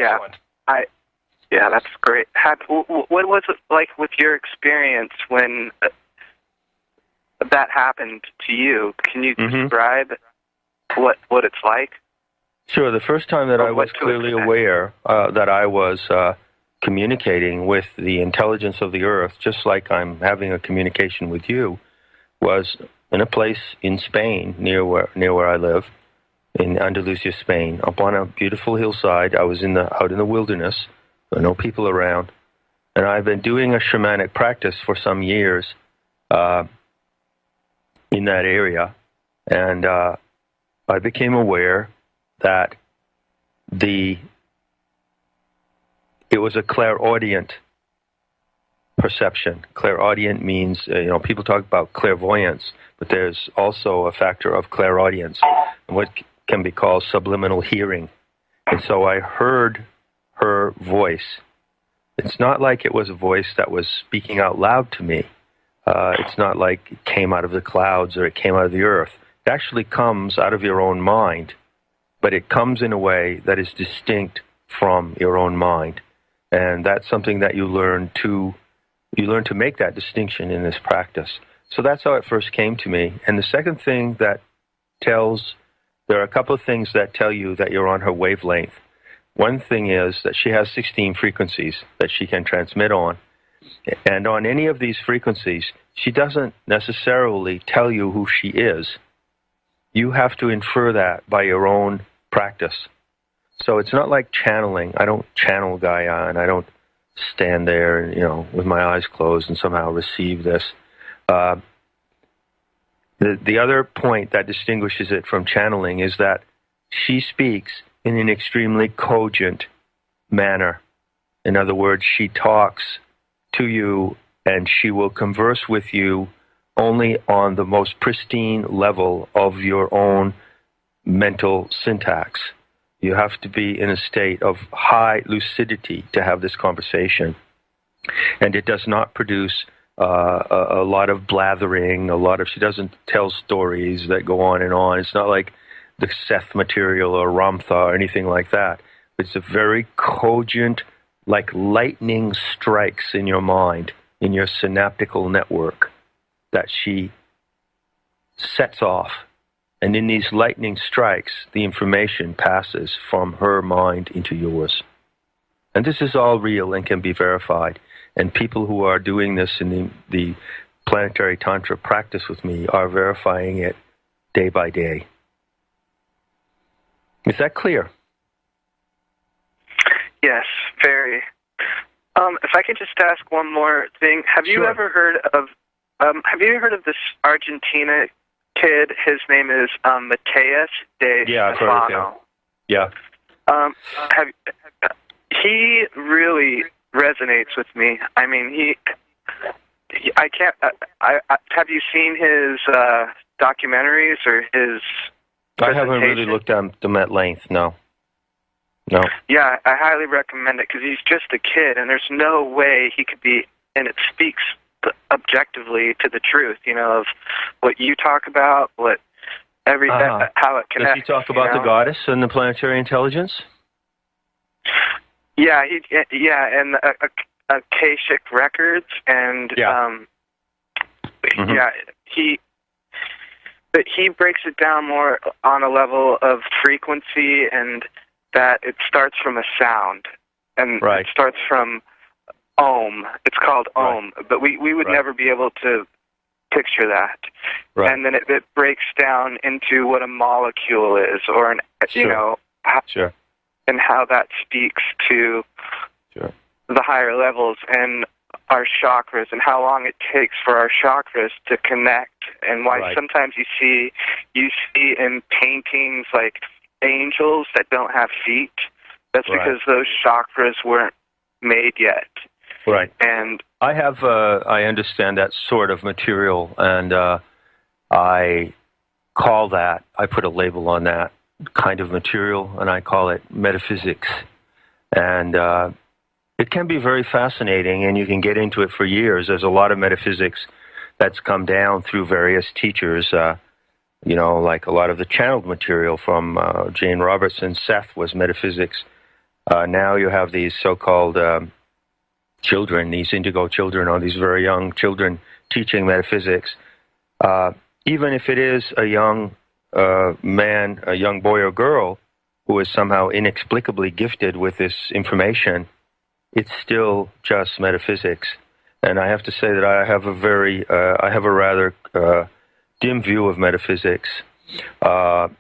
Yeah, Excellent. yeah, that's great. What was it like with your experience when that happened to you? Can you describe what it's like? Sure. The first time that I was clearly aware that I was communicating with the intelligence of the earth, just like I'm having a communication with you, was in a place in Spain near where I live, in Andalusia, Spain, up on a beautiful hillside. I was out in the wilderness. There were no people around, and I've been doing a shamanic practice for some years in that area, and I became aware that it was a clairaudient perception. Clairaudient means, people talk about clairvoyance, but there's also a factor of clairaudience, what can be called subliminal hearing. And so I heard her voice. It's not like it was a voice that was speaking out loud to me. It's not like it came out of the clouds or it came out of the earth. It actually comes out of your own mind, but it comes in a way that is distinct from your own mind. And that's something that you learn to make that distinction in this practice. So that's how it first came to me. And the second thing there are a couple of things that tell you that you're on her wavelength. One thing is that she has 16 frequencies that she can transmit on. And on any of these frequencies, she doesn't necessarily tell you who she is. You have to infer that by your own practice. So it's not like channeling. I don't channel Gaia, and I don't stand there, with my eyes closed and somehow receive this. The other point that distinguishes it from channeling is that she speaks in an extremely cogent manner. In other words, she talks to you and she will converse with you only on the most pristine level of your own mental syntax. You have to be in a state of high lucidity to have this conversation. And it does not produce a lot of blathering, she doesn't tell stories that go on and on. It's not like the Seth material or Ramtha or anything like that. It's a very cogent, like lightning strikes in your mind, in your synaptical network, that she sets off. And in these lightning strikes, the information passes from her mind into yours. And this is all real and can be verified. And people who are doing this in the planetary tantra practice with me are verifying it day by day. Is that clear? Yes, very. If I could just ask one more thing, have you ever heard of this Argentina kid? His name is Mateus de Stefano. Yeah. He really resonates with me. I mean, I can't. Have you seen his documentaries or his? I haven't really looked at them at length. No. Yeah, I highly recommend it because he's just a kid, and there's no way he could be. And it speaks objectively to the truth, of what you talk about, what how it connects. Does he talk about the goddess and the planetary intelligence? Yeah, and Akashic records, and he breaks it down more on a level of frequency, and that it starts from a sound, and it starts from Om. It's called Om, but we would never be able to picture that. Right. And then it breaks down into what a molecule is, or and how that speaks to the higher levels and our chakras, and how long it takes for our chakras to connect, and why sometimes you see in paintings like angels that don't have feet. That's because those chakras weren't made yet. Right. And I understand that sort of material, and I put a label on that kind of material, and I call it metaphysics. And it can be very fascinating, and you can get into it for years. There's a lot of metaphysics that's come down through various teachers, like a lot of the channeled material from Jane Robertson. Seth was metaphysics. Now you have these so-called children, these indigo children, or these very young children teaching metaphysics. Even if it is a young man, a young boy or girl who is somehow inexplicably gifted with this information, it's still just metaphysics. And I have to say that I have a rather dim view of metaphysics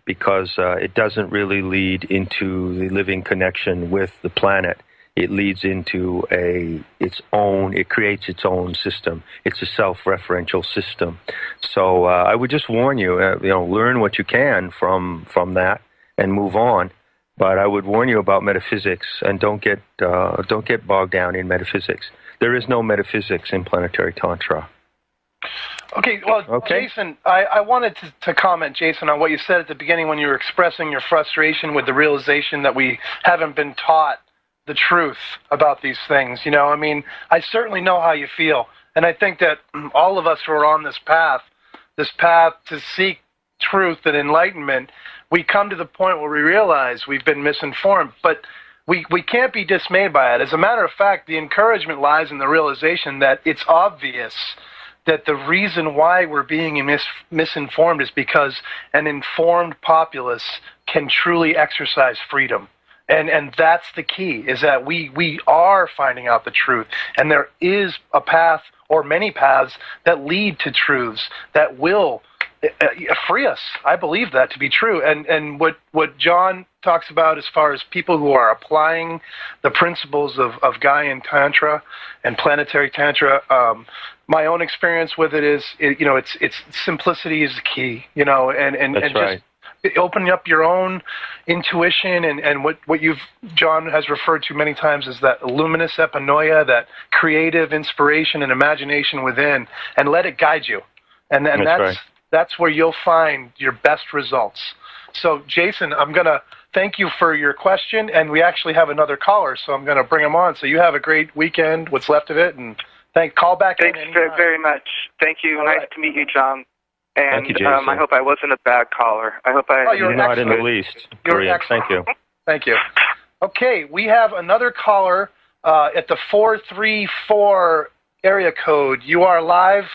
because it doesn't really lead into the living connection with the planet. It leads into it creates its own system. It's a self-referential system. So I would just warn you, learn what you can from that and move on. But I would warn you about metaphysics, and don't get bogged down in metaphysics. There is no metaphysics in planetary tantra. Okay, well, okay. Jason, I wanted to comment, Jason, on what you said at the beginning when you were expressing your frustration with the realization that we haven't been taught the truth about these things. I certainly know how you feel, and I think that all of us who are on this path to seek truth and enlightenment, we come to the point where we realize we've been misinformed, but we can't be dismayed by it. As a matter of fact, the encouragement lies in the realization that it's obvious that the reason why we're being misinformed is because an informed populace can truly exercise freedom. And that's the key, is that we are finding out the truth. And there is a path, or many paths, that lead to truths that will free us. I believe that to be true. And what John talks about as far as people who are applying the principles of Gaian Tantra and planetary Tantra, my own experience with it is, it's simplicity is the key, and That's right. Just opening up your own intuition and what John has referred to many times as that luminous epinoia, that creative inspiration and imagination within, and let it guide you. And that's where you'll find your best results. So, Jason, I'm going to thank you for your question, and we actually have another caller, so I'm going to bring him on. So you have a great weekend, what's left of it, and call back in. Thanks very much. Thank you. Nice to meet you, John. And thank you, Jason. I hope I wasn't a bad caller. You're not in the least. You're excellent. Thank you. Thank you. Okay, we have another caller at the 434 area code. You are live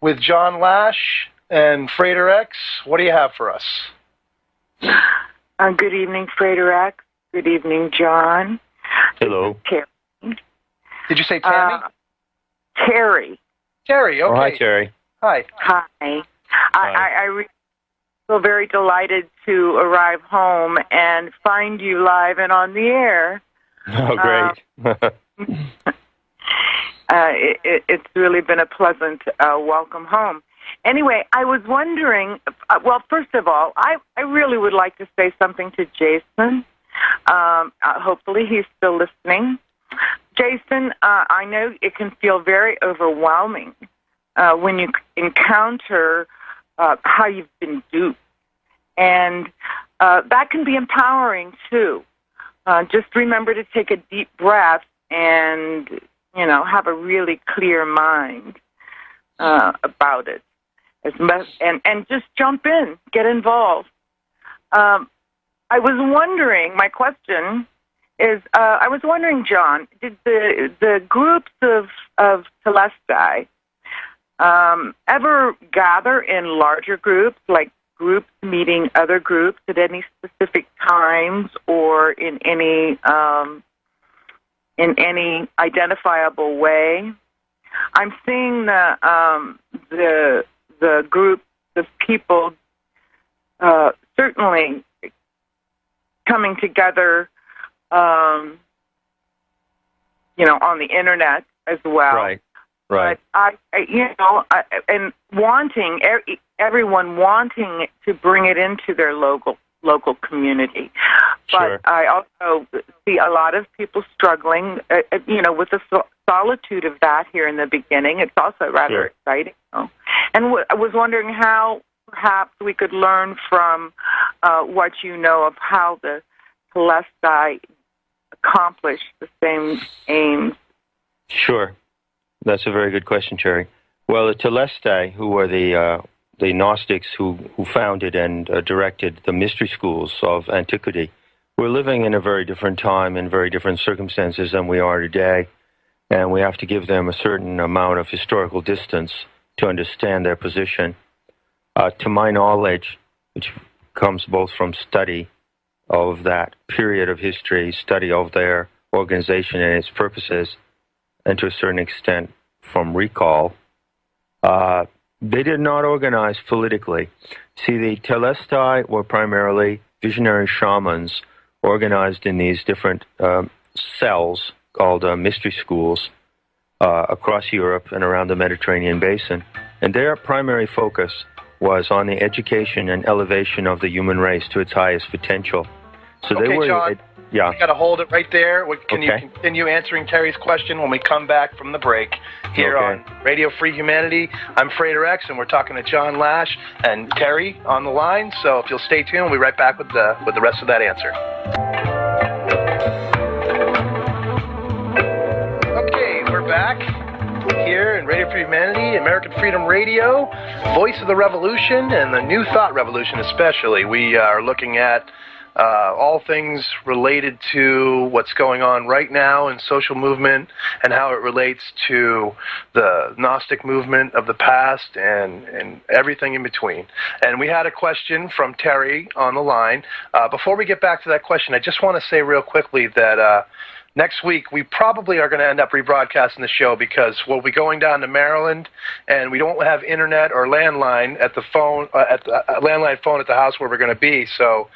with John Lash and Freighter X. What do you have for us? Good evening, Freighter X. Good evening, John. Hello. Did you say Tammy? Terry. Terry, okay. Oh, hi, Terry. Hi. Hi. I feel very delighted to arrive home and find you live and on the air. Oh, great. It's really been a pleasant welcome home. Anyway, I was wondering, well, first of all, I really would like to say something to Jason. Hopefully he's still listening. Jason, I know it can feel very overwhelming when you encounter how you've been duped. And that can be empowering, too. Just remember to take a deep breath and, have a really clear mind about it. And just jump in, get involved. I was wondering, my question is, I was wondering, John, did the groups of Telestai ever gather in larger groups, like groups meeting other groups at any specific times or in any identifiable way? I'm seeing the groups of people certainly coming together, on the internet as well. Right. But and everyone wanting to bring it into their local community. Sure. But I also see a lot of people struggling, with the solitude of that here in the beginning. It's also rather exciting. And I was wondering how perhaps we could learn from what you know of how the Telestai accomplish the same aims. Sure. That's a very good question, Cherry. Well, the Telestai, who are the Gnostics who founded and directed the mystery schools of antiquity, we're living in a very different time and very different circumstances than we are today, and we have to give them a certain amount of historical distance to understand their position. To my knowledge, which comes both from study of that period of history, study of their organization and its purposes, and to a certain extent from recall, they did not organize politically. See, the Telestai were primarily visionary shamans organized in these different cells called mystery schools across Europe and around the Mediterranean basin. And their primary focus was on the education and elevation of the human race to its highest potential. So okay, they were, John, yeah. You got to hold it right there. Can you continue answering Terry's question when we come back from the break here on Radio Free Humanity? I'm Frater X, and we're talking to John Lash and Terry on the line. So if you'll stay tuned, we'll be right back with the rest of that answer. Okay, we're back here in Radio Free Humanity, American Freedom Radio, voice of the revolution and the New Thought Revolution especially. We are looking at all things related to what's going on right now in social movement and how it relates to the Gnostic movement of the past and everything in between. And we had a question from Terry on the line. Before we get back to that question, I just want to say real quickly that next week, we probably are going to end up rebroadcasting the show because we'll be going down to Maryland, and we don't have internet or landline at the phone, landline phone at the house where we're going to be. So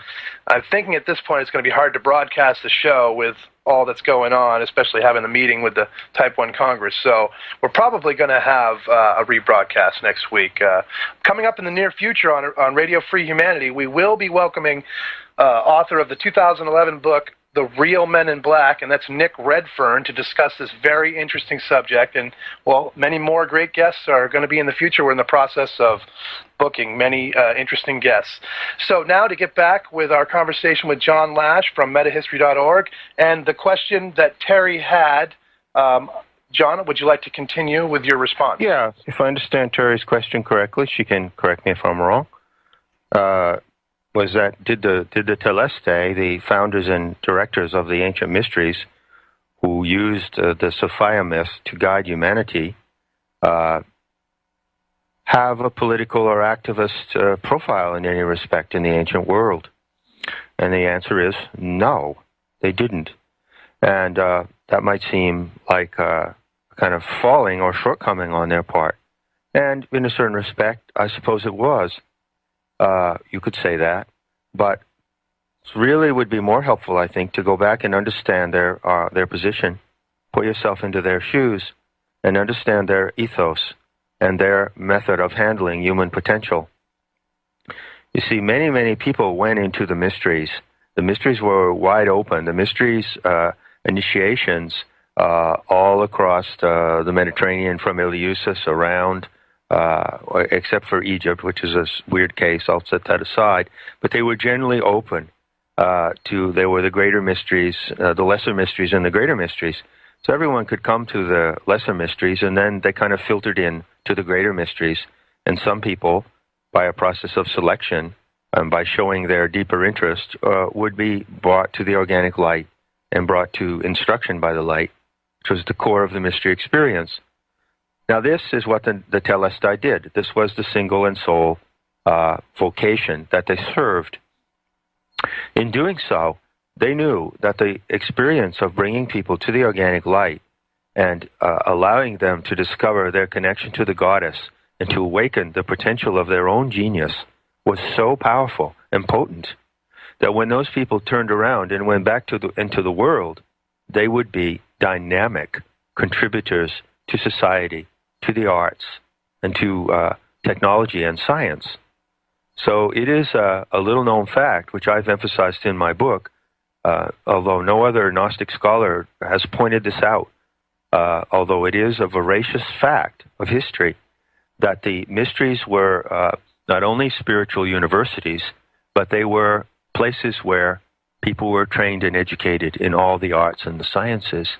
I'm thinking at this point it's going to be hard to broadcast the show with all that's going on, especially having a meeting with the Type 1 Congress. So we're probably going to have a rebroadcast next week. Coming up in the near future on Radio Free Humanity, we will be welcoming author of the 2011 book, The Real Men in Black, and that's Nick Redfern, to discuss this very interesting subject. And, well, many more great guests are going to be in the future. We're in the process of booking many interesting guests. So now to get back with our conversation with John Lash from metahistory.org, and the question that Terry had, John, would you like to continue with your response? Yeah, if I understand Terry's question correctly, she can correct me if I'm wrong. Was that did the Telestai, the founders and directors of the ancient mysteries, who used the Sophia myth to guide humanity, have a political or activist profile in any respect in the ancient world? And the answer is no, they didn't. And that might seem like a kind of falling or shortcoming on their part. And in a certain respect, I suppose it was. You could say that, but it really would be more helpful, I think, to go back and understand their position, put yourself into their shoes, and understand their ethos and their method of handling human potential. You see, many, many people went into the mysteries. The mysteries were wide open. The mysteries, initiations, all across the Mediterranean, from Eleusis around, except for Egypt, which is a weird case. I'll set that aside. But they were generally open there were the greater mysteries, the lesser mysteries, and the greater mysteries. So everyone could come to the lesser mysteries, and then they kind of filtered in to the greater mysteries. And some people, by a process of selection, by showing their deeper interest, would be brought to the organic light and brought to instruction by the light, which was the core of the mystery experience. Now, this is what the Telestai did. This was the single and sole vocation that they served. In doing so, they knew that the experience of bringing people to the organic light and allowing them to discover their connection to the goddess and to awaken the potential of their own genius was so powerful and potent that when those people turned around and went back into the world, they would be dynamic contributors to society, to the arts, and to technology and science. So it is a little-known fact, which I've emphasized in my book, although no other Gnostic scholar has pointed this out, although it is a voracious fact of history, that the mysteries were not only spiritual universities, but they were places where people were trained and educated in all the arts and the sciences.